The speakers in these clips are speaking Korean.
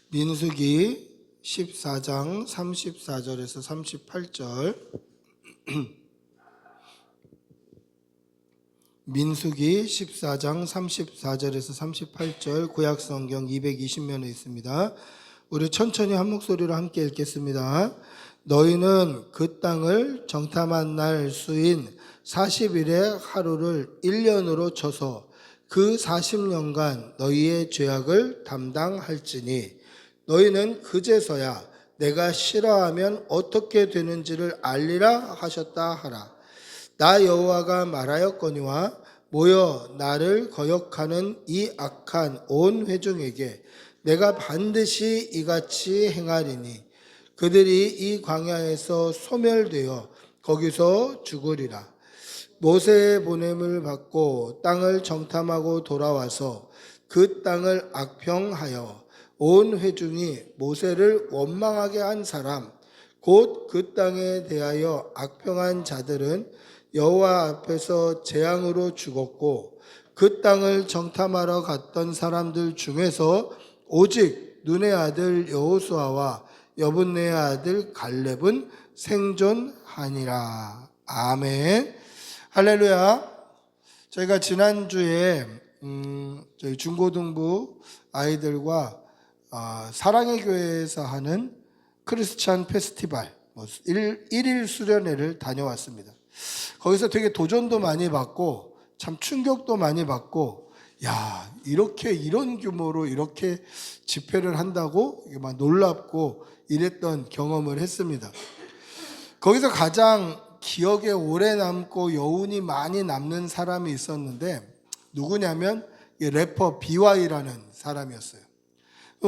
민수기 14장 34절에서 38절. 민수기 14장 34절에서 38절 구약성경 220면에 있습니다. 우리 천천히 한 목소리로 함께 읽겠습니다. 너희는 그 땅을 정탐한 날 수인 40일의 하루를 1년으로 쳐서 그 40년간 너희의 죄악을 담당할지니 너희는 그제서야 내가 싫어하면 어떻게 되는지를 알리라 하셨다 하라. 나 여호와가 말하였거니와 모여 나를 거역하는 이 악한 온 회중에게 내가 반드시 이같이 행하리니 그들이 이 광야에서 소멸되어 거기서 죽으리라. 모세의 보냄을 받고 땅을 정탐하고 돌아와서 그 땅을 악평하여 온 회중이 모세를 원망하게 한 사람 곧 그 땅에 대하여 악평한 자들은 여호와 앞에서 재앙으로 죽었고 그 땅을 정탐하러 갔던 사람들 중에서 오직 눈의 아들 여호수아와 여분네의 아들 갈렙은 생존하니라. 아멘. 할렐루야. 저희가 지난주에 저희 중고등부 아이들과 사랑의 교회에서 하는 크리스찬 페스티벌 1일 수련회를 다녀왔습니다. 거기서 되게 도전도 많이 받고 참 충격도 많이 받고, 야, 이렇게 이런 규모로 이렇게 집회를 한다고 막 놀랍고 이랬던 경험을 했습니다. 거기서 가장 기억에 오래 남고 여운이 많이 남는 사람이 있었는데 누구냐면 래퍼 BY라는 사람이었어요.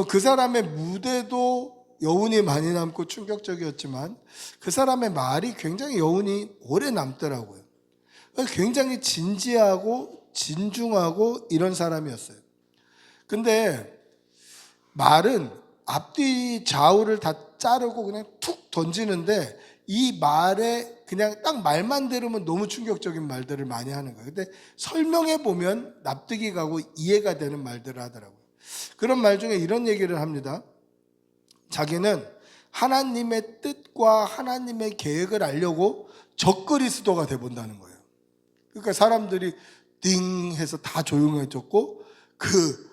그 사람의 무대도 여운이 많이 남고 충격적이었지만 그 사람의 말이 굉장히 여운이 오래 남더라고요. 굉장히 진지하고 진중하고 이런 사람이었어요. 근데 말은 앞뒤 좌우를 다 자르고 그냥 툭 던지는데 이 말에 그냥 딱 말만 들으면 너무 충격적인 말들을 많이 하는 거예요. 근데 설명해 보면 납득이 가고 이해가 되는 말들을 하더라고요. 그런 말 중에 이런 얘기를 합니다. 자기는 하나님의 뜻과 하나님의 계획을 알려고 적그리스도가 돼본다는 거예요. 그러니까 사람들이 띵 해서 다 조용해졌고, 그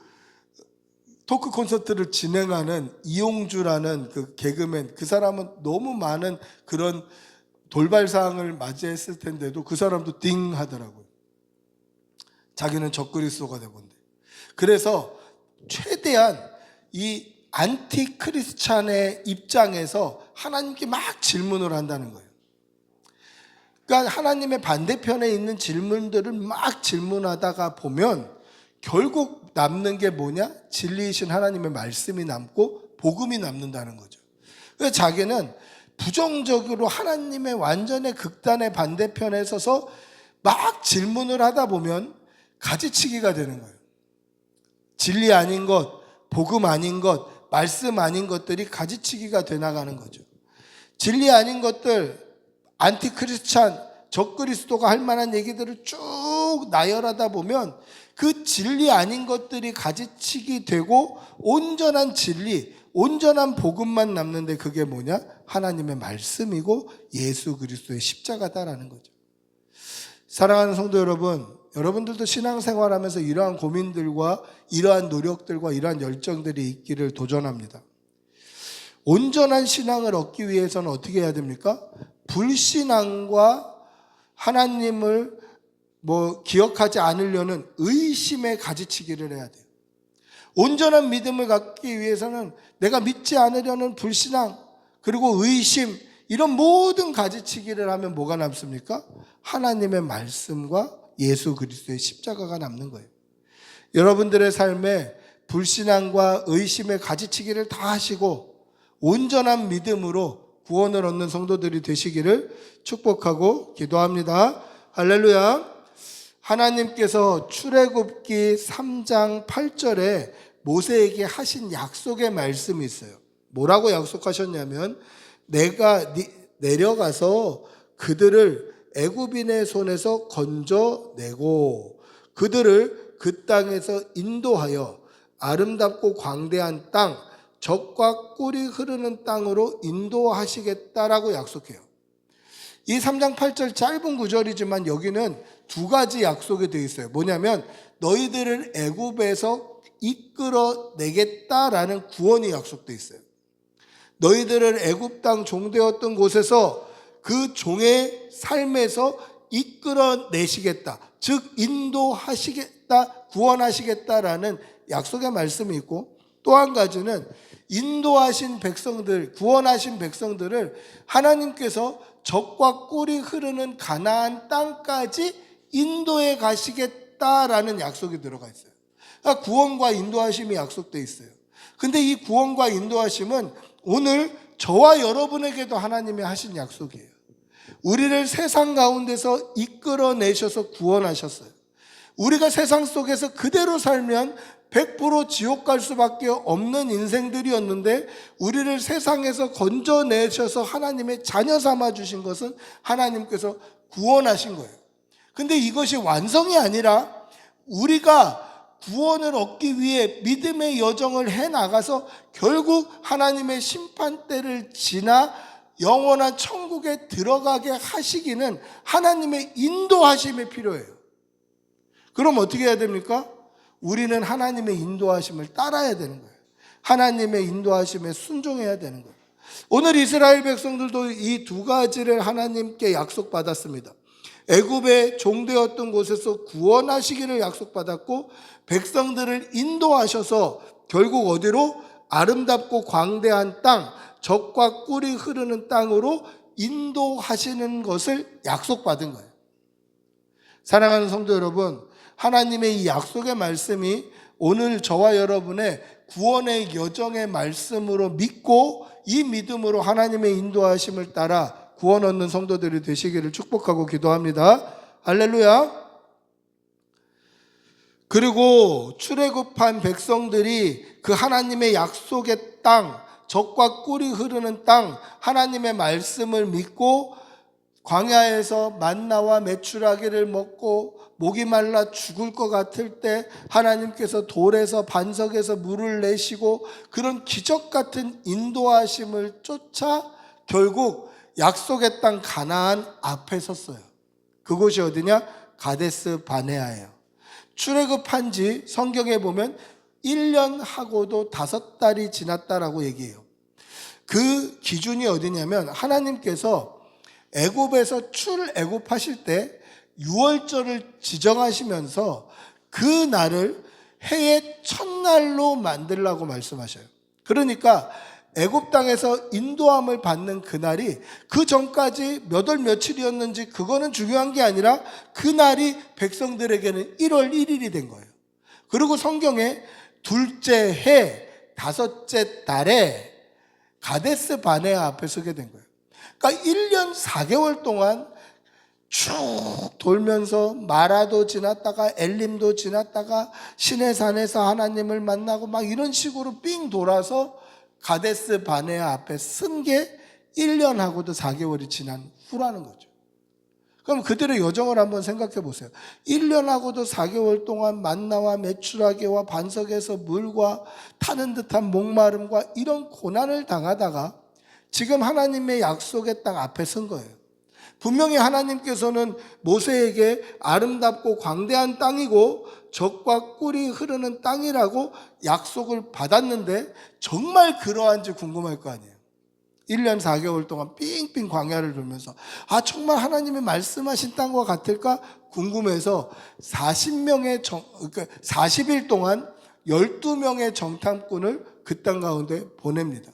토크 콘서트를 진행하는 이용주라는 그 개그맨, 그 사람은 너무 많은 그런 돌발사항을 맞이했을 텐데도 그 사람도 띵 하더라고요. 자기는 적그리스도가 돼본대. 그래서 최대한 이 안티 크리스찬의 입장에서 하나님께 막 질문을 한다는 거예요. 그러니까 하나님의 반대편에 있는 질문들을 막 질문하다가 보면 결국 남는 게 뭐냐? 진리이신 하나님의 말씀이 남고 복음이 남는다는 거죠. 그래서 자기는 부정적으로 하나님의 완전히 극단의 반대편에 서서 막 질문을 하다 보면 가지치기가 되는 거예요. 진리 아닌 것, 복음 아닌 것, 말씀 아닌 것들이 가지치기가 돼 나가는 거죠. 진리 아닌 것들, 안티크리스찬, 적그리스도가 할 만한 얘기들을 쭉 나열하다 보면 그 진리 아닌 것들이 가지치기 되고 온전한 진리, 온전한 복음만 남는데 그게 뭐냐? 하나님의 말씀이고 예수 그리스도의 십자가다라는 거죠. 사랑하는 성도 여러분, 여러분들도 신앙생활하면서 이러한 고민들과 이러한 노력들과 이러한 열정들이 있기를 도전합니다. 온전한 신앙을 얻기 위해서는 어떻게 해야 됩니까? 불신앙과 하나님을 기억하지 않으려는 의심의 가지치기를 해야 돼요. 온전한 믿음을 갖기 위해서는 내가 믿지 않으려는 불신앙 그리고 의심, 이런 모든 가지치기를 하면 뭐가 남습니까? 하나님의 말씀과 예수 그리스도의 십자가가 남는 거예요. 여러분들의 삶에 불신앙과 의심의 가지치기를 다 하시고 온전한 믿음으로 구원을 얻는 성도들이 되시기를 축복하고 기도합니다. 할렐루야. 하나님께서 출애굽기 3장 8절에 모세에게 하신 약속의 말씀이 있어요. 뭐라고 약속하셨냐면 내가 내려가서 그들을 애굽인의 손에서 건져내고 그들을 그 땅에서 인도하여 아름답고 광대한 땅 젖과 꿀이 흐르는 땅으로 인도하시겠다라고 약속해요. 이 3장 8절 짧은 구절이지만 여기는 두 가지 약속이 되어 있어요. 뭐냐면 너희들을 애굽에서 이끌어내겠다라는 구원이 약속되어 있어요. 너희들을 애굽 땅 종되었던 곳에서 그 종의 삶에서 이끌어내시겠다. 즉 인도하시겠다, 구원하시겠다라는 약속의 말씀이 있고, 또 한 가지는 인도하신 백성들, 구원하신 백성들을 하나님께서 젖과 꿀이 흐르는 가나안 땅까지 인도해 가시겠다라는 약속이 들어가 있어요. 그러니까 구원과 인도하심이 약속되어 있어요. 근데 이 구원과 인도하심은 오늘 저와 여러분에게도 하나님이 하신 약속이에요. 우리를 세상 가운데서 이끌어내셔서 구원하셨어요. 우리가 세상 속에서 그대로 살면 100% 지옥 갈 수밖에 없는 인생들이었는데 우리를 세상에서 건져내셔서 하나님의 자녀 삼아 주신 것은 하나님께서 구원하신 거예요. 근데 이것이 완성이 아니라 우리가 구원을 얻기 위해 믿음의 여정을 해나가서 결국 하나님의 심판대를 지나 영원한 천국에 들어가게 하시기는 하나님의 인도하심이 필요해요. 그럼 어떻게 해야 됩니까? 우리는 하나님의 인도하심을 따라야 되는 거예요. 하나님의 인도하심에 순종해야 되는 거예요. 오늘 이스라엘 백성들도 이 두 가지를 하나님께 약속받았습니다. 애굽의 종되었던 곳에서 구원하시기를 약속받았고, 백성들을 인도하셔서 결국 어디로? 아름답고 광대한 땅, 젖과 꿀이 흐르는 땅으로 인도하시는 것을 약속받은 거예요. 사랑하는 성도 여러분, 하나님의 이 약속의 말씀이 오늘 저와 여러분의 구원의 여정의 말씀으로 믿고 이 믿음으로 하나님의 인도하심을 따라 구원 얻는 성도들이 되시기를 축복하고 기도합니다. 할렐루야. 그리고 출애굽한 백성들이 그 하나님의 약속의 땅, 젖과 꿀이 흐르는 땅, 하나님의 말씀을 믿고 광야에서 만나와 메추라기를 먹고 목이 말라 죽을 것 같을 때 하나님께서 돌에서 반석에서 물을 내시고 그런 기적 같은 인도하심을 쫓아 결국 약속의 땅 가나안 앞에 섰어요. 그곳이 어디냐? 가데스 바네아예요. 출애굽한 지 성경에 보면 1년 하고도 5달이 지났다라고 얘기해요. 그 기준이 어디냐면 하나님께서 애굽에서 출애굽하실 때 6월절을 지정하시면서 그 날을 해의 첫날로 만들라고 말씀하셔요. 그러니까 애굽 땅에서 인도함을 받는 그날이 그 전까지 몇 월 며칠이었는지 그거는 중요한 게 아니라 그날이 백성들에게는 1월 1일이 된 거예요. 그리고 성경에 둘째 해 5째 달에 가데스 바네아 앞에 서게 된 거예요. 그러니까 1년 4개월 동안 쭉 돌면서 마라도 지났다가 엘림도 지났다가 시내산에서 하나님을 만나고 막 이런 식으로 삥 돌아서 가데스 바네아 앞에 쓴 게 1년하고도 4개월이 지난 후라는 거죠. 그럼 그들의 여정을 한번 생각해 보세요. 1년하고도 4개월 동안 만나와 메추라기와 반석에서 물과 타는 듯한 목마름과 이런 고난을 당하다가 지금 하나님의 약속의 땅 앞에 선 거예요. 분명히 하나님께서는 모세에게 아름답고 광대한 땅이고 젖과 꿀이 흐르는 땅이라고 약속을 받았는데 정말 그러한지 궁금할 거 아니에요. 1년 4개월 동안 삥삥 광야를 돌면서 정말 하나님이 말씀하신 땅과 같을까 궁금해서 40일 동안 12명의 정탐꾼을 그 땅 가운데 보냅니다.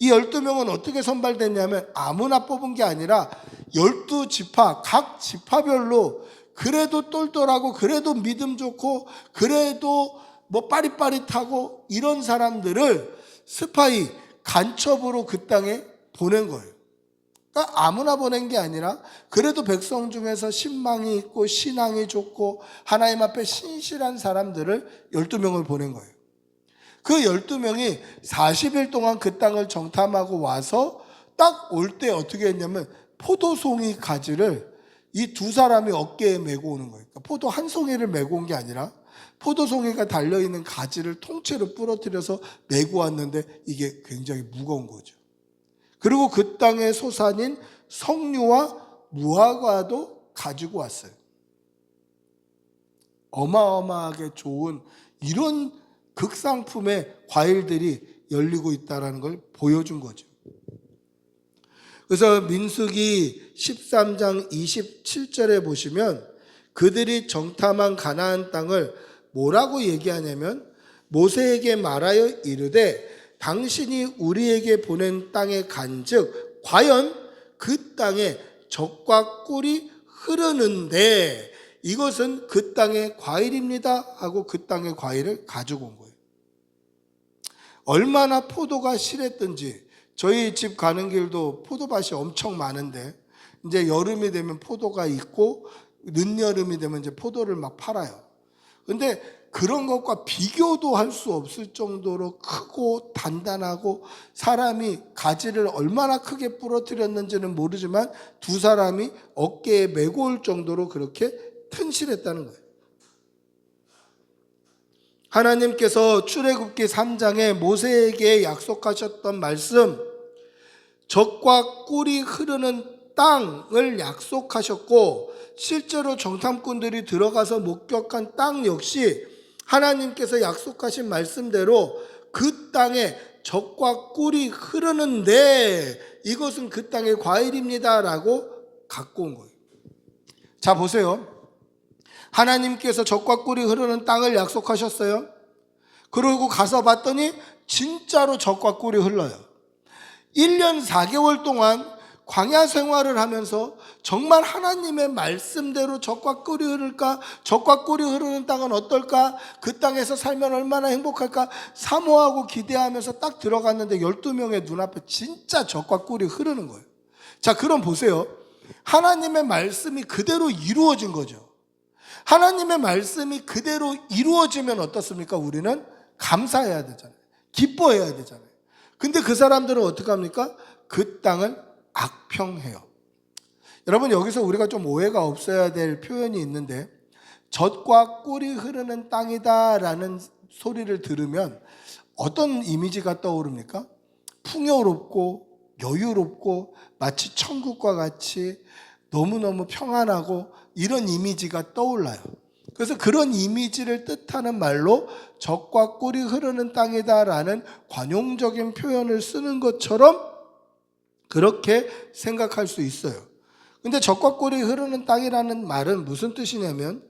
이 12명은 어떻게 선발됐냐면 아무나 뽑은 게 아니라 12지파, 각 지파별로 그래도 똘똘하고 그래도 믿음 좋고 그래도 뭐 빠릿빠릿하고 이런 사람들을 스파이, 간첩으로 그 땅에 보낸 거예요. 그러니까 아무나 보낸 게 아니라 그래도 백성 중에서 신망이 있고 신앙이 좋고 하나님 앞에 신실한 사람들을 12명을 보낸 거예요. 그 12명이 40일 동안 그 땅을 정탐하고 와서 딱 올 때 어떻게 했냐면 포도송이 가지를 이 두 사람이 어깨에 메고 오는 거예요. 포도 한 송이를 메고 온 게 아니라 포도송이가 달려있는 가지를 통째로 부러뜨려서 메고 왔는데 이게 굉장히 무거운 거죠. 그리고 그 땅의 소산인 석류와 무화과도 가지고 왔어요. 어마어마하게 좋은 이런 극상품의 과일들이 열리고 있다는 걸 보여준 거죠. 그래서 민수기 13장 27절에 보시면 그들이 정탐한 가나안 땅을 뭐라고 얘기하냐면 모세에게 말하여 이르되 당신이 우리에게 보낸 땅에 간즉 과연 그 땅에 젖과 꿀이 흐르는데 이것은 그 땅의 과일입니다 하고 그 땅의 과일을 가지고 온 거예요. 얼마나 포도가 실했든지 저희 집 가는 길도 포도밭이 엄청 많은데 이제 여름이 되면 포도가 있고 늦여름이 되면 이제 포도를 막 팔아요. 근데 그런 것과 비교도 할 수 없을 정도로 크고 단단하고 사람이 가지를 얼마나 크게 부러뜨렸는지는 모르지만 두 사람이 어깨에 메고 올 정도로 그렇게 튼실했다는 거예요. 하나님께서 출애굽기 3장에 모세에게 약속하셨던 말씀, 젖과 꿀이 흐르는 땅을 약속하셨고 실제로 정탐꾼들이 들어가서 목격한 땅 역시 하나님께서 약속하신 말씀대로 그 땅에 젖과 꿀이 흐르는데 이것은 그 땅의 과일입니다 라고 갖고 온 거예요. 자 보세요. 하나님께서 젖과 꿀이 흐르는 땅을 약속하셨어요. 그리고 가서 봤더니 진짜로 젖과 꿀이 흘러요. 1년 4개월 동안 광야 생활을 하면서 정말 하나님의 말씀대로 젖과 꿀이 흐를까? 젖과 꿀이 흐르는 땅은 어떨까? 그 땅에서 살면 얼마나 행복할까? 사모하고 기대하면서 딱 들어갔는데 12명의 눈앞에 진짜 젖과 꿀이 흐르는 거예요. 자, 그럼 보세요. 하나님의 말씀이 그대로 이루어진 거죠. 하나님의 말씀이 그대로 이루어지면 어떻습니까? 우리는 감사해야 되잖아요. 기뻐해야 되잖아요. 근데 그 사람들은 어떻게 합니까? 그 땅을 악평해요. 여러분 여기서 우리가 좀 오해가 없어야 될 표현이 있는데 젖과 꿀이 흐르는 땅이다 라는 소리를 들으면 어떤 이미지가 떠오릅니까? 풍요롭고 여유롭고 마치 천국과 같이 너무너무 평안하고 이런 이미지가 떠올라요. 그래서 그런 이미지를 뜻하는 말로 젖과 꿀이 흐르는 땅이다 라는 관용적인 표현을 쓰는 것처럼 그렇게 생각할 수 있어요. 근데 젖과 꿀이 흐르는 땅이라는 말은 무슨 뜻이냐면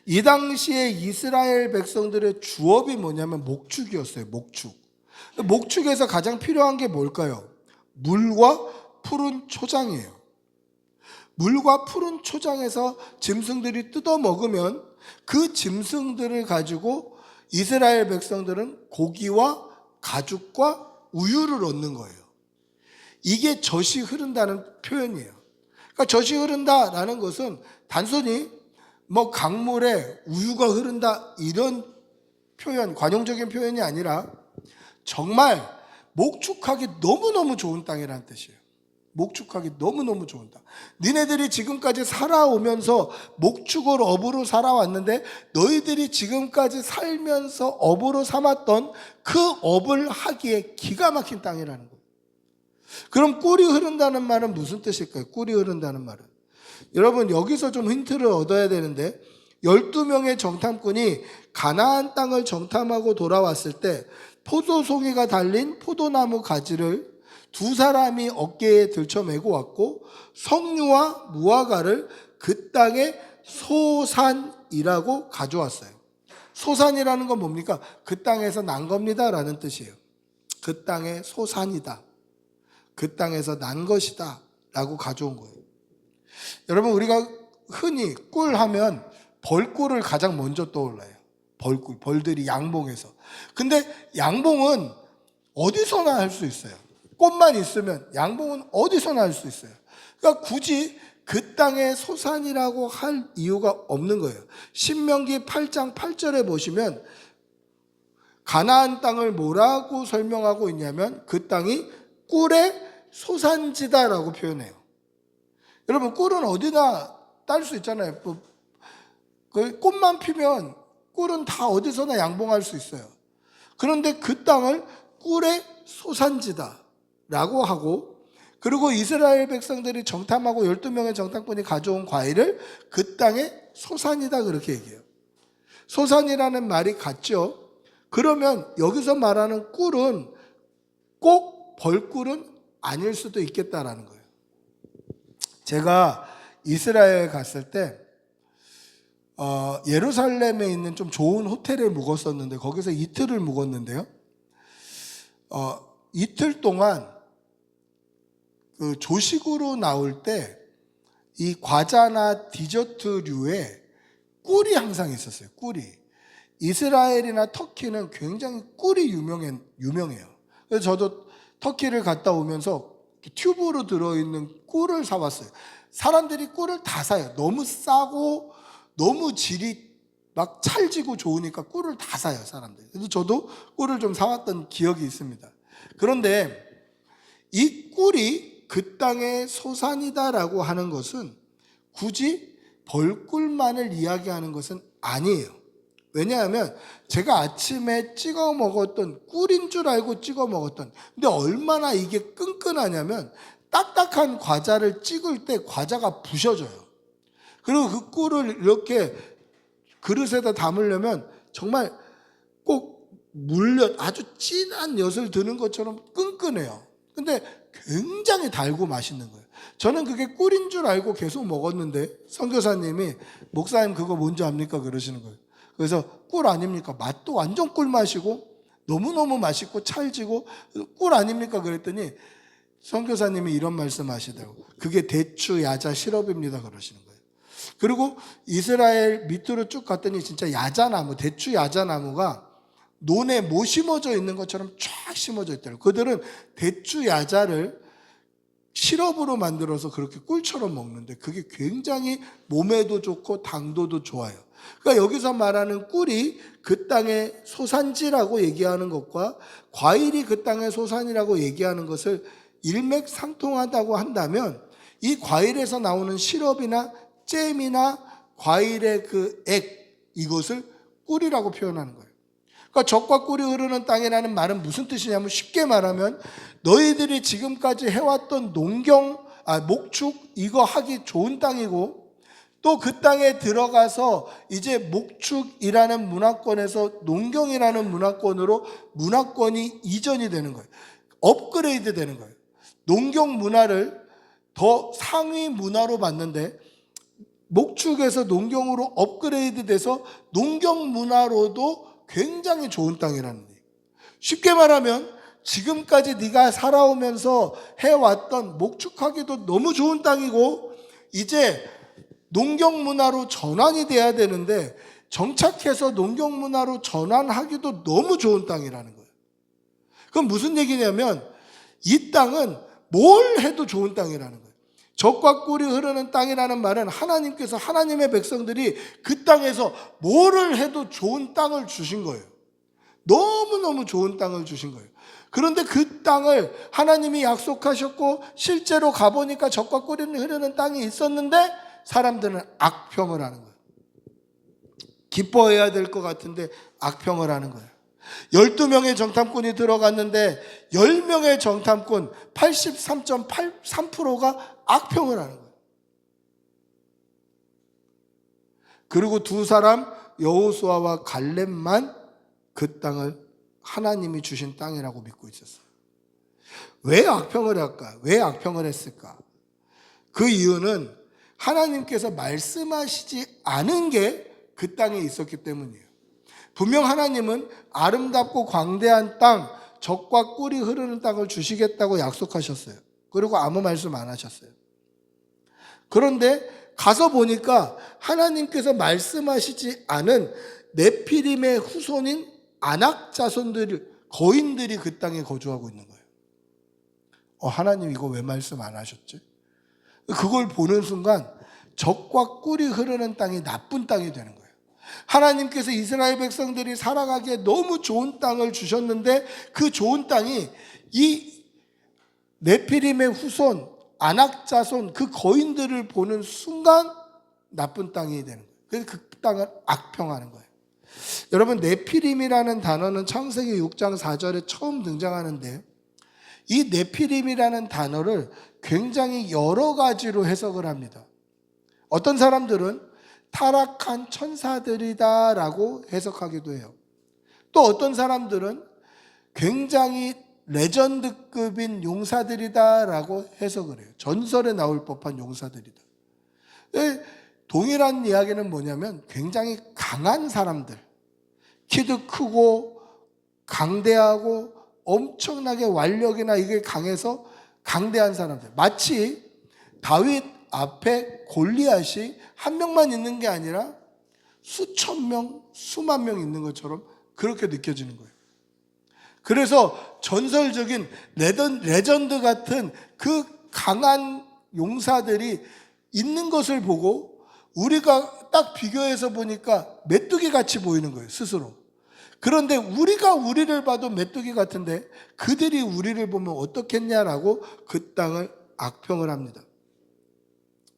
이 당시에 이스라엘 백성들의 주업이 뭐냐면 목축이었어요. 목축에서 가장 필요한 게 뭘까요? 물과 푸른 초장이에요. 물과 푸른 초장에서 짐승들이 뜯어 먹으면 그 짐승들을 가지고 이스라엘 백성들은 고기와 가죽과 우유를 얻는 거예요. 이게 젖이 흐른다는 표현이에요. 그러니까 젖이 흐른다라는 것은 단순히 뭐 강물에 우유가 흐른다 이런 표현, 관용적인 표현이 아니라 정말 목축하기 너무너무 좋은 땅이라는 뜻이에요. 목축하기 너무너무 좋은 땅. 니네들이 지금까지 살아오면서 목축을 업으로 살아왔는데 너희들이 지금까지 살면서 업으로 삼았던 그 업을 하기에 기가 막힌 땅이라는 거예요. 그럼 꿀이 흐른다는 말은 무슨 뜻일까요? 꿀이 흐른다는 말은 여러분 여기서 좀 힌트를 얻어야 되는데 12명의 정탐꾼이 가나안 땅을 정탐하고 돌아왔을 때 포도송이가 달린 포도나무 가지를 두 사람이 어깨에 들쳐메고 왔고 석류와 무화과를 그 땅의 소산이라고 가져왔어요. 소산이라는 건 뭡니까? 그 땅에서 난 겁니다 라는 뜻이에요. 그 땅의 소산이다. 그 땅에서 난 것이다 라고 가져온 거예요. 여러분 우리가 흔히 꿀 하면 벌꿀을 가장 먼저 떠올라요. 벌꿀, 벌들이 양봉에서. 근데 양봉은 어디서나 할 수 있어요. 꽃만 있으면 양봉은 어디서나 할 수 있어요. 그러니까 굳이 그 땅의 소산이라고 할 이유가 없는 거예요. 신명기 8장 8절에 보시면 가나안 땅을 뭐라고 설명하고 있냐면 그 땅이 꿀의 소산지다라고 표현해요. 여러분 꿀은 어디나 딸 수 있잖아요. 그 꽃만 피면 꿀은 다 어디서나 양봉할 수 있어요. 그런데 그 땅을 꿀의 소산지다라고 하고, 그리고 이스라엘 백성들이 정탐하고 12명의 정탐꾼이 가져온 과일을 그 땅의 소산이다 그렇게 얘기해요. 소산이라는 말이 같죠. 그러면 여기서 말하는 꿀은 꼭 벌꿀은 아닐 수도 있겠다라는 거예요. 제가 이스라엘 갔을 때 예루살렘에 있는 좀 좋은 호텔에 묵었었는데 거기서 이틀을 묵었는데요. 이틀 동안 그 조식으로 나올 때 이 과자나 디저트류에 꿀이 항상 있었어요. 꿀이. 이스라엘이나 터키는 굉장히 꿀이 유명해요. 그래서 저도 터키를 갔다 오면서 튜브로 들어있는 꿀을 사왔어요. 사람들이 꿀을 다 사요. 너무 싸고 너무 질이 막 찰지고 좋으니까 꿀을 다 사요, 사람들이. 그래서 저도 꿀을 좀 사왔던 기억이 있습니다. 그런데 이 꿀이 그 땅의 소산이다라고 하는 것은 굳이 벌꿀만을 이야기하는 것은 아니에요. 왜냐하면 제가 아침에 찍어 먹었던 꿀인 줄 알고 찍어 먹었던, 근데 얼마나 이게 끈끈하냐면 딱딱한 과자를 찍을 때 과자가 부셔져요. 그리고 그 꿀을 이렇게 그릇에다 담으려면 정말 꼭 아주 진한 엿을 드는 것처럼 끈끈해요. 근데 굉장히 달고 맛있는 거예요. 저는 그게 꿀인 줄 알고 계속 먹었는데 선교사님이 목사님 그거 뭔지 압니까? 그러시는 거예요. 그래서 꿀 아닙니까? 맛도 완전 꿀맛이고 너무너무 맛있고 찰지고 꿀 아닙니까? 그랬더니 선교사님이 이런 말씀 하시더라고요. 그게 대추 야자 시럽입니다. 그러시는 거예요. 그리고 이스라엘 밑으로 쭉 갔더니 진짜 야자나무, 대추 야자나무가 논에 못 심어져 있는 것처럼 쫙 심어져 있더라고요. 그들은 대추 야자를 시럽으로 만들어서 그렇게 꿀처럼 먹는데 그게 굉장히 몸에도 좋고 당도도 좋아요. 그러니까 여기서 말하는 꿀이 그 땅의 소산지라고 얘기하는 것과 과일이 그 땅의 소산이라고 얘기하는 것을 일맥상통하다고 한다면 이 과일에서 나오는 시럽이나 잼이나 과일의 그 이것을 꿀이라고 표현하는 거예요. 그러니까 젖과 꿀이 흐르는 땅이라는 말은 무슨 뜻이냐면 쉽게 말하면 너희들이 지금까지 해왔던 목축 이거 하기 좋은 땅이고 또 그 땅에 들어가서 이제 목축이라는 문화권에서 농경이라는 문화권으로 문화권이 이전이 되는 거예요. 업그레이드 되는 거예요. 농경 문화를 더 상위 문화로 봤는데 목축에서 농경으로 업그레이드 돼서 농경 문화로도 굉장히 좋은 땅이라는 얘기예요. 쉽게 말하면 지금까지 네가 살아오면서 해왔던 목축하기도 너무 좋은 땅이고 이제 농경 문화로 전환이 돼야 되는데 정착해서 농경 문화로 전환하기도 너무 좋은 땅이라는 거예요. 그럼 무슨 얘기냐면 이 땅은 뭘 해도 좋은 땅이라는 거예요. 젖과 꿀이 흐르는 땅이라는 말은 하나님께서 하나님의 백성들이 그 땅에서 뭐를 해도 좋은 땅을 주신 거예요. 너무너무 좋은 땅을 주신 거예요. 그런데 그 땅을 하나님이 약속하셨고 실제로 가보니까 젖과 꿀이 흐르는 땅이 있었는데 사람들은 악평을 하는 거예요. 기뻐해야 될 것 같은데 악평을 하는 거예요. 12명의 정탐꾼이 들어갔는데 10명의 정탐꾼 83.83%가 악평을 하는 거예요. 그리고 두 사람 여호수아와 갈렙만 그 땅을 하나님이 주신 땅이라고 믿고 있었어요. 왜 악평을 할까? 왜 악평을 했을까? 그 이유는 하나님께서 말씀하시지 않은 게 그 땅에 있었기 때문이에요. 분명 하나님은 아름답고 광대한 땅, 젖과 꿀이 흐르는 땅을 주시겠다고 약속하셨어요. 그리고 아무 말씀 안 하셨어요. 그런데 가서 보니까 하나님께서 말씀하시지 않은 네피림의 후손인 아낙 자손들, 거인들이 그 땅에 거주하고 있는 거예요. 하나님 이거 왜 말씀 안 하셨지? 그걸 보는 순간 젖과 꿀이 흐르는 땅이 나쁜 땅이 되는 거예요. 하나님께서 이스라엘 백성들이 살아가기에 너무 좋은 땅을 주셨는데 그 좋은 땅이 이 네피림의 후손, 아낙 자손, 그 거인들을 보는 순간 나쁜 땅이 되는 거예요. 그래서 그 땅을 악평하는 거예요. 여러분, 네피림이라는 단어는 창세기 6장 4절에 처음 등장하는데, 이 네피림이라는 단어를 굉장히 여러 가지로 해석을 합니다. 어떤 사람들은 타락한 천사들이다라고 해석하기도 해요. 또 어떤 사람들은 굉장히 레전드급인 용사들이다라고 해석을 해요. 전설에 나올 법한 용사들이다. 동일한 이야기는 뭐냐면 굉장히 강한 사람들, 키도 크고 강대하고 엄청나게 완력이나 이게 강해서 강대한 사람들, 마치 다윗 앞에 골리앗이 한 명만 있는 게 아니라 수천 명, 수만 명 있는 것처럼 그렇게 느껴지는 거예요. 그래서 전설적인 레전드 같은 그 강한 용사들이 있는 것을 보고 우리가 딱 비교해서 보니까 메뚜기 같이 보이는 거예요, 스스로. 그런데 우리가 우리를 봐도 메뚜기 같은데 그들이 우리를 보면 어떻겠냐라고 그 땅을 악평을 합니다.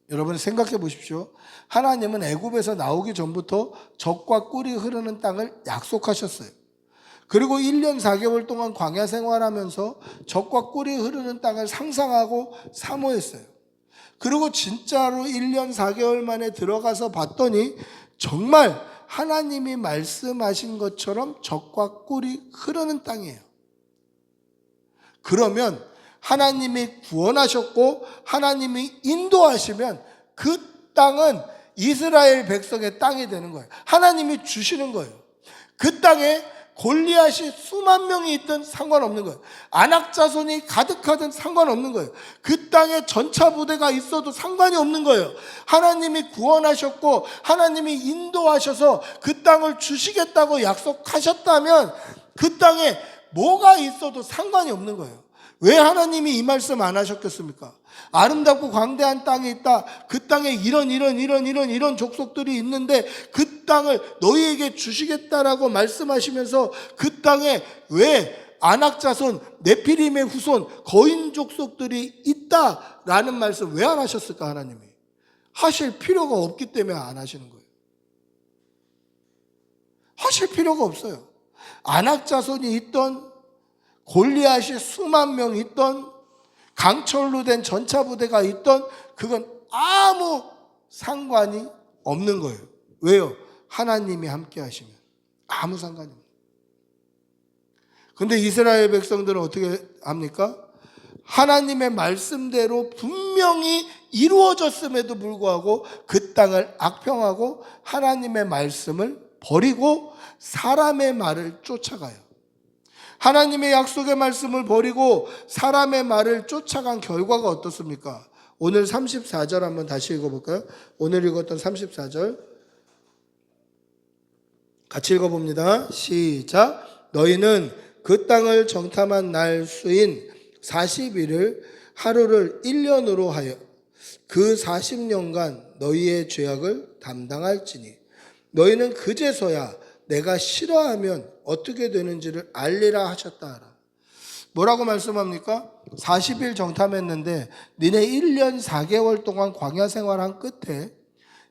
여러분 생각해 보십시오. 하나님은 애굽에서 나오기 전부터 젖과 꿀이 흐르는 땅을 약속하셨어요. 그리고 1년 4개월 동안 광야 생활하면서 젖과 꿀이 흐르는 땅을 상상하고 사모했어요. 그리고 진짜로 1년 4개월 만에 들어가서 봤더니 정말 하나님이 말씀하신 것처럼 젖과 꿀이 흐르는 땅이에요. 그러면 하나님이 구원하셨고 하나님이 인도하시면 그 땅은 이스라엘 백성의 땅이 되는 거예요. 하나님이 주시는 거예요. 그 땅에 골리앗이 수만 명이 있든 상관없는 거예요. 안악 자손이 가득하든 상관없는 거예요. 그 땅에 전차 부대가 있어도 상관이 없는 거예요. 하나님이 구원하셨고 하나님이 인도하셔서 그 땅을 주시겠다고 약속하셨다면 그 땅에 뭐가 있어도 상관이 없는 거예요. 왜 하나님이 이 말씀 안 하셨겠습니까? 아름답고 광대한 땅이 있다. 그 땅에 이런 족속들이 있는데 그 땅을 너희에게 주시겠다라고 말씀하시면서 그 땅에 왜 안악자손, 네피림의 후손, 거인 족속들이 있다라는 말씀 왜 안 하셨을까? 하나님이 하실 필요가 없기 때문에 안 하시는 거예요. 하실 필요가 없어요. 안악자손이 있던 골리앗이 수만 명 있던 강철로 된 전차 부대가 있던 그건 아무 상관이 없는 거예요. 왜요? 하나님이 함께 하시면 아무 상관이 없어요. 근데 이스라엘 백성들은 어떻게 합니까? 하나님의 말씀대로 분명히 이루어졌음에도 불구하고 그 땅을 악평하고 하나님의 말씀을 버리고 사람의 말을 쫓아가요. 하나님의 약속의 말씀을 버리고 사람의 말을 쫓아간 결과가 어떻습니까? 오늘 34절 한번 다시 읽어볼까요? 오늘 읽었던 34절 같이 읽어봅니다. 시작. 너희는 그 땅을 정탐한 날 수인 40일을 하루를 1년으로 하여 그 40년간 너희의 죄악을 담당할지니 너희는 그제서야 내가 싫어하면 어떻게 되는지를 알리라 하셨다. 뭐라고 말씀합니까? 40일 정탐했는데 니네 1년 4개월 동안 광야 생활한 끝에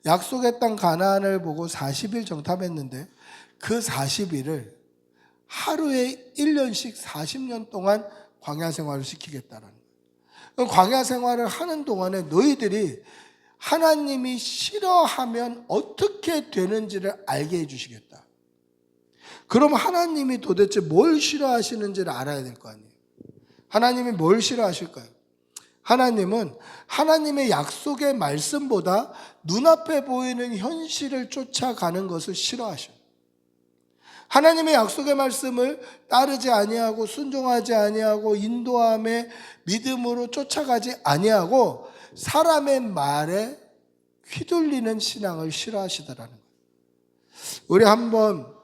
약속의 땅 가나안을 보고 40일 정탐했는데 그 40일을 하루에 1년씩 40년 동안 광야 생활을 시키겠다는 거예요. 광야 생활을 하는 동안에 너희들이 하나님이 싫어하면 어떻게 되는지를 알게 해주시겠다. 그럼 하나님이 도대체 뭘 싫어하시는지를 알아야 될 거 아니에요. 하나님이 뭘 싫어하실까요? 하나님은 하나님의 약속의 말씀보다 눈앞에 보이는 현실을 쫓아가는 것을 싫어하셔요. 하나님의 약속의 말씀을 따르지 아니하고 순종하지 아니하고 인도함에 믿음으로 쫓아가지 아니하고 사람의 말에 휘둘리는 신앙을 싫어하시더라는 거예요. 우리 한번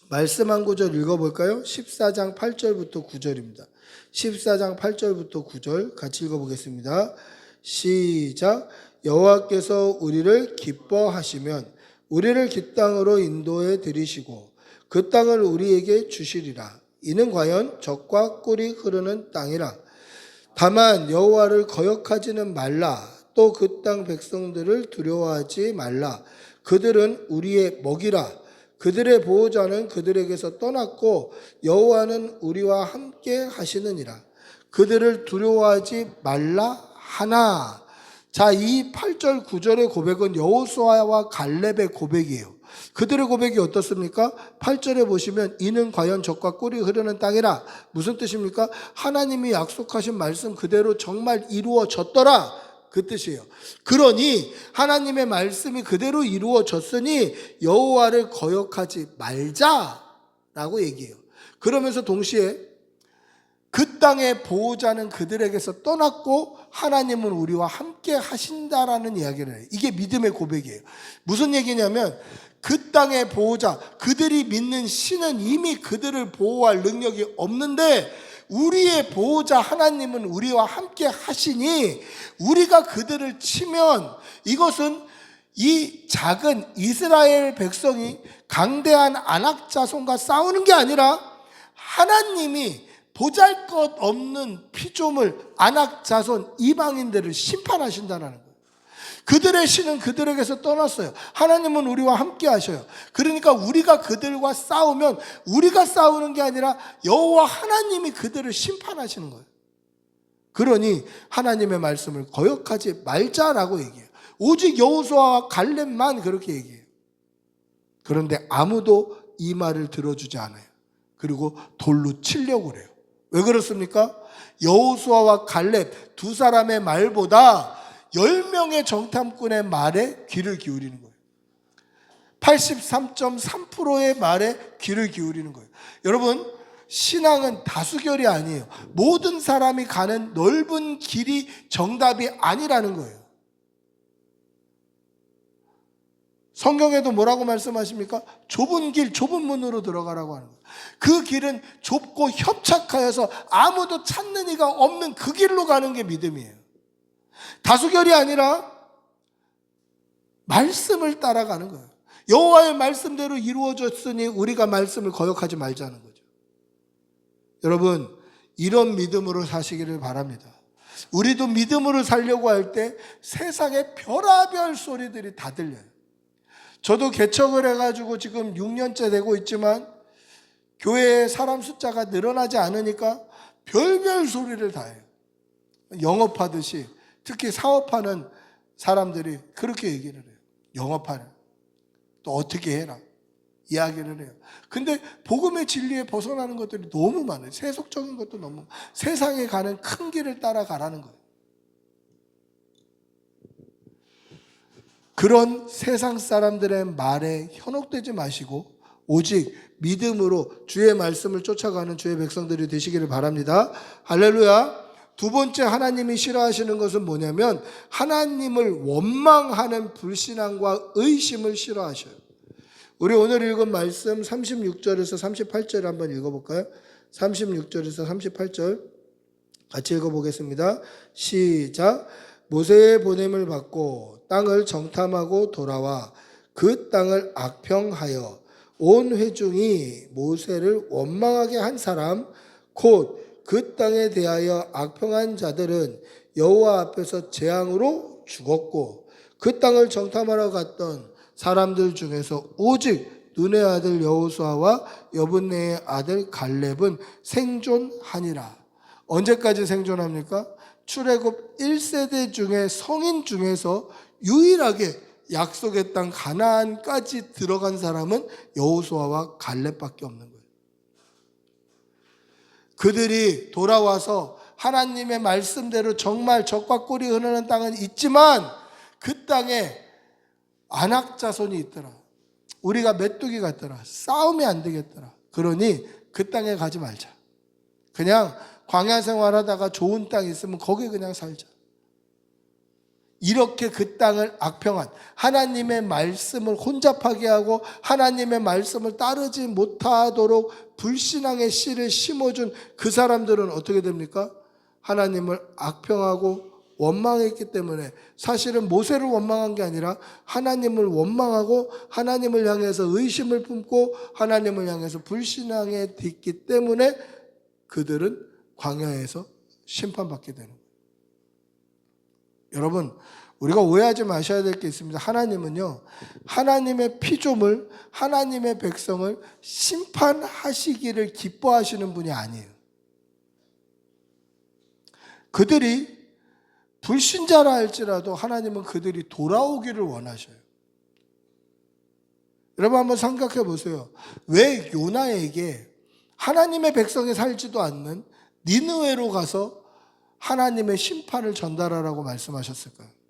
말씀 한 구절 읽어볼까요? 14장 8절부터 9절입니다. 14장 8절부터 9절 같이 읽어보겠습니다. 시작. 여호와께서 우리를 기뻐하시면 우리를 그 땅으로 인도해 들이시고 그 땅을 우리에게 주시리라. 이는 과연 젖과 꿀이 흐르는 땅이라. 다만 여호와를 거역하지는 말라. 또 그 땅 백성들을 두려워하지 말라. 그들은 우리의 먹이라. 그들의 보호자는 그들에게서 떠났고 여호와는 우리와 함께 하시느니라. 그들을 두려워하지 말라 하나. 자, 이 8절 9절의 고백은 여호수아와 갈렙의 고백이에요. 그들의 고백이 어떻습니까? 8절에 보시면 이는 과연 젖과 꿀이 흐르는 땅이라. 무슨 뜻입니까? 하나님이 약속하신 말씀 그대로 정말 이루어졌더라, 그 뜻이에요. 그러니 하나님의 말씀이 그대로 이루어졌으니 여호와를 거역하지 말자라고 얘기해요. 그러면서 동시에 그 땅의 보호자는 그들에게서 떠났고 하나님은 우리와 함께 하신다라는 이야기를 해요. 이게 믿음의 고백이에요. 무슨 얘기냐면 그 땅의 보호자, 그들이 믿는 신은 이미 그들을 보호할 능력이 없는데 우리의 보호자 하나님은 우리와 함께 하시니 우리가 그들을 치면 이것은 이 작은 이스라엘 백성이 강대한 아낙 자손과 싸우는 게 아니라 하나님이 보잘것없는 피조물 아낙 자손 이방인들을 심판하신다는 거예요. 그들의 신은 그들에게서 떠났어요. 하나님은 우리와 함께 하셔요. 그러니까 우리가 그들과 싸우면 우리가 싸우는 게 아니라 여호와 하나님이 그들을 심판하시는 거예요. 그러니 하나님의 말씀을 거역하지 말자라고 얘기해요. 오직 여호수아와 갈렙만 그렇게 얘기해요. 그런데 아무도 이 말을 들어주지 않아요. 그리고 돌로 치려고 그래요. 왜 그렇습니까? 여호수아와 갈렙 두 사람의 말보다 10명의 정탐꾼의 말에 귀를 기울이는 거예요. 83.3%의 말에 귀를 기울이는 거예요. 여러분, 신앙은 다수결이 아니에요. 모든 사람이 가는 넓은 길이 정답이 아니라는 거예요. 성경에도 뭐라고 말씀하십니까? 좁은 길, 좁은 문으로 들어가라고 하는 거예요. 그 길은 좁고 협착하여서 아무도 찾는 이가 없는 그 길로 가는 게 믿음이에요. 다수결이 아니라 말씀을 따라가는 거예요. 여호와의 말씀대로 이루어졌으니 우리가 말씀을 거역하지 말자는 거죠. 여러분, 이런 믿음으로 사시기를 바랍니다. 우리도 믿음으로 살려고 할 때 세상의 별의별 소리들이 다 들려요. 저도 개척을 해가지고 지금 6년째 되고 있지만 교회에 사람 숫자가 늘어나지 않으니까 별별 소리를 다 해요. 영업하듯이, 특히 사업하는 사람들이 그렇게 얘기를 해요. 영업하라, 또 어떻게 해라, 이야기를 해요. 근데 복음의 진리에 벗어나는 것들이 너무 많아요. 세속적인 것도 너무, 세상에 가는 큰 길을 따라가라는 거예요. 그런 세상 사람들의 말에 현혹되지 마시고 오직 믿음으로 주의 말씀을 쫓아가는 주의 백성들이 되시기를 바랍니다. 할렐루야. 두 번째 하나님이 싫어하시는 것은 뭐냐면 하나님을 원망하는 불신앙과 의심을 싫어하셔요. 우리 오늘 읽은 말씀 36절에서 38절 한번 읽어볼까요? 36절에서 38절 같이 읽어보겠습니다. 시작. 모세의 보냄을 받고 땅을 정탐하고 돌아와 그 땅을 악평하여 온 회중이 모세를 원망하게 한 사람 곧 그 땅에 대하여 악평한 자들은 여호와 앞에서 재앙으로 죽었고 그 땅을 정탐하러 갔던 사람들 중에서 오직 눈의 아들 여호수아와 여분네의 아들 갈렙은 생존하니라. 언제까지 생존합니까? 출애굽 1세대 중에 성인 중에서 유일하게 약속의 땅 가나안까지 들어간 사람은 여호수아와 갈렙밖에 없는 거예요. 그들이 돌아와서 하나님의 말씀대로 정말 젖과 꿀이 흐르는 땅은 있지만 그 땅에 아낙 자손이 있더라. 우리가 메뚜기 같더라. 싸우면 안 되겠더라. 그러니 그 땅에 가지 말자. 그냥 광야 생활하다가 좋은 땅 있으면 거기 그냥 살자. 이렇게 그 땅을 악평한 하나님의 말씀을 혼잡하게 하고 하나님의 말씀을 따르지 못하도록 불신앙의 씨를 심어준 그 사람들은 어떻게 됩니까? 하나님을 악평하고 원망했기 때문에 사실은 모세를 원망한 게 아니라 하나님을 원망하고 하나님을 향해서 의심을 품고 하나님을 향해서 불신앙에 딛기 때문에 그들은 광야에서 심판받게 되는 거예요. 여러분, 우리가 오해하지 마셔야 될 게 있습니다. 하나님은요, 하나님의 피조물, 하나님의 백성을 심판하시기를 기뻐하시는 분이 아니에요. 그들이 불신자라 할지라도 하나님은 그들이 돌아오기를 원하셔요. 여러분 한번 생각해 보세요. 왜 요나에게 하나님의 백성이 살지도 않는 니느웨로 가서 하나님의 심판을 전달하라고 말씀하셨을까요?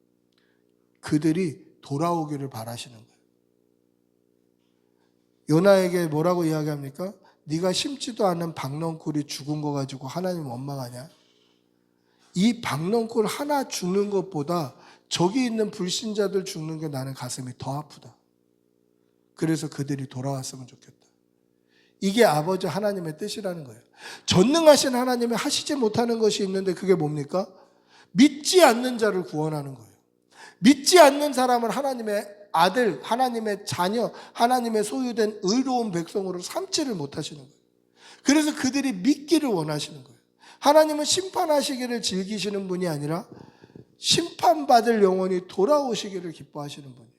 그들이 돌아오기를 바라시는 거예요. 요나에게 뭐라고 이야기합니까? 네가 심지도 않은 박넝쿨이 죽은 거 가지고 하나님 원망하냐? 이 박넝쿨 하나 죽는 것보다 저기 있는 불신자들 죽는 게 나는 가슴이 더 아프다. 그래서 그들이 돌아왔으면 좋겠다. 이게 아버지 하나님의 뜻이라는 거예요. 전능하신 하나님이 하시지 못하는 것이 있는데 그게 뭡니까? 믿지 않는 자를 구원하는 거예요. 믿지 않는 사람을 하나님의 아들, 하나님의 자녀, 하나님의 소유된 의로운 백성으로 삼지를 못하시는 거예요. 그래서 그들이 믿기를 원하시는 거예요. 하나님은 심판하시기를 즐기시는 분이 아니라 심판받을 영혼이 돌아오시기를 기뻐하시는 분이에요.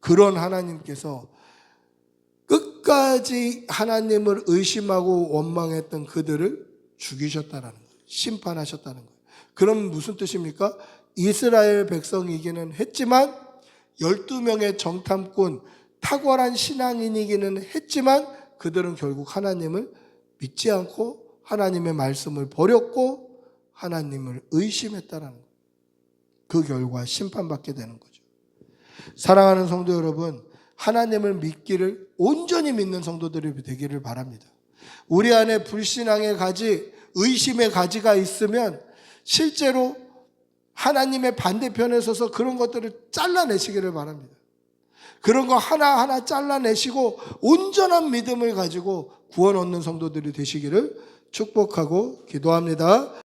그런 하나님께서 끝까지 하나님을 의심하고 원망했던 그들을 죽이셨다는 거예요. 심판하셨다는 거예요. 그럼 무슨 뜻입니까? 이스라엘 백성이기는 했지만 12명의 정탐꾼, 탁월한 신앙인이기는 했지만 그들은 결국 하나님을 믿지 않고 하나님의 말씀을 버렸고 하나님을 의심했다는 거예요. 그 결과 심판받게 되는 거죠. 사랑하는 성도 여러분, 하나님을 믿기를 온전히 믿는 성도들이 되기를 바랍니다. 우리 안에 불신앙의 가지, 의심의 가지가 있으면 실제로 하나님의 반대편에 서서 그런 것들을 잘라내시기를 바랍니다. 그런 거 하나하나 잘라내시고 온전한 믿음을 가지고 구원 얻는 성도들이 되시기를 축복하고 기도합니다.